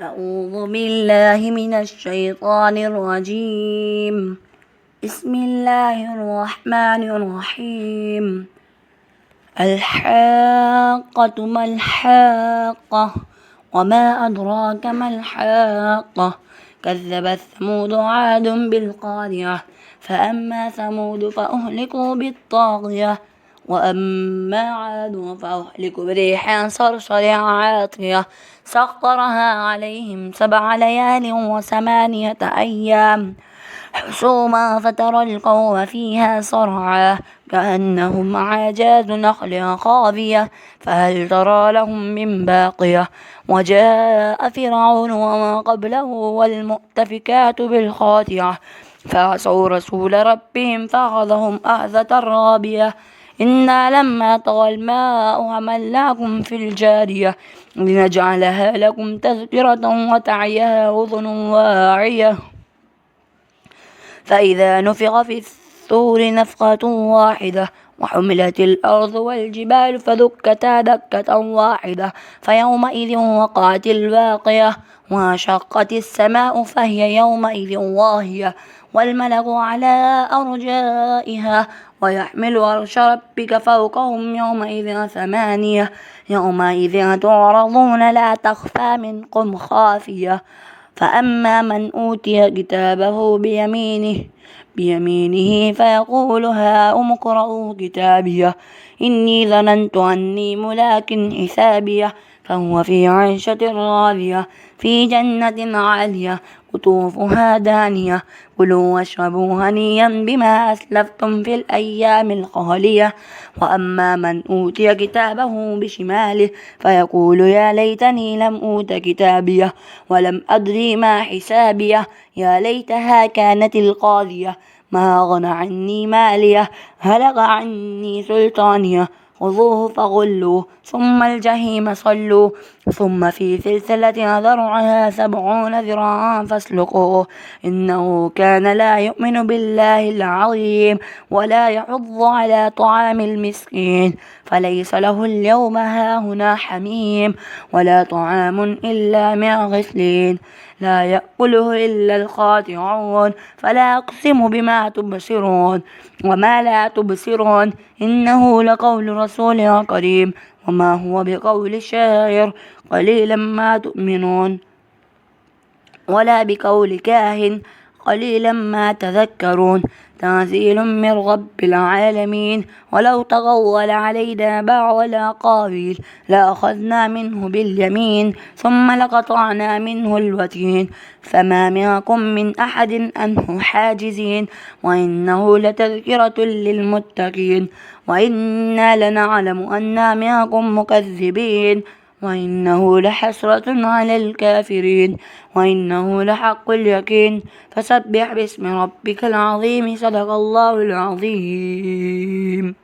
أعوذ بالله من الشيطان الرجيم. بسم الله الرحمن الرحيم. الحاقة ما الحاقة وما أدراك ما الحاقة كذبت ثمود عاد بالقارعة فأما ثمود فأهلكوا بالطاغية وأما عاد فأهلكوا بريح صرصر عاطية سخرها عليهم 7 ليال و8 أيام حسوما فترى القوم فيها صرعى كأنهم أعجاز نخل خاوية فهل ترى لهم من باقية وجاء فرعون وما قبله والمؤتفكات بالخاطئة فعصوا رسول ربهم فأخذهم أخذة رابية إنا لما طغى الماء حملناكم في الجارية لنجعلها لكم تذكرة وتعيها أذن واعية فإذا نفخ في الصور نفخة واحدة وحملت الأرض والجبال فدكتا دكة واحدة فيومئذ وقعت الواقية وانشقت السماء فهي يومئذ واهية والملك على أرجائها ويحمل عرش ربك فوقهم يومئذ 8 يومئذ تعرضون لا تخفى منكم خافية فأما من أوتي كتابه بيمينه فيقول هاؤم اقرءوا كتابيه إني ظننت أني ملاك حسابيه فهو في عيشة راضية في جنة عالية قطوفها دانية كلوا واشربوا هنيئا بما أسلفتم في الأيام الخالية وأما من أوتي كتابه بشماله فيقول يا ليتني لم أوت كتابيه ولم أدري ما حسابيه يا ليتها كانت القاضية ما أغنى عني ماليه هلك عني سلطانيه خذوه فغلوه ثم الجحيم صلوا ثم في سلسلة ذرعها 70 ذراعا فاسلكوه إنه كان لا يؤمن بالله العظيم ولا يحض على طعام المسكين فليس له اليوم هاهنا حميم ولا طعام إلا من غسلين لا يأكله إلا الخاطئون فلا أقسم بما تبصرون وما لا تبصرون إنه لقول رسول كريم وما هو بقول شاعر قليلا ما تؤمنون ولا بقول كاهن قليلا ما تذكرون تنزيل من رب العالمين ولو تغول علينا بعض الأقاويل لأخذنا منه باليمين ثم لقطعنا منه الوتين فما منكم من أحد عنه حاجزين وإنه لتذكرة للمتقين وإنا لنعلم أن منكم مكذبين وإنه لحسرة على الكافرين وإنه لحق اليقين فسبح باسم ربك العظيم صدق الله العظيم.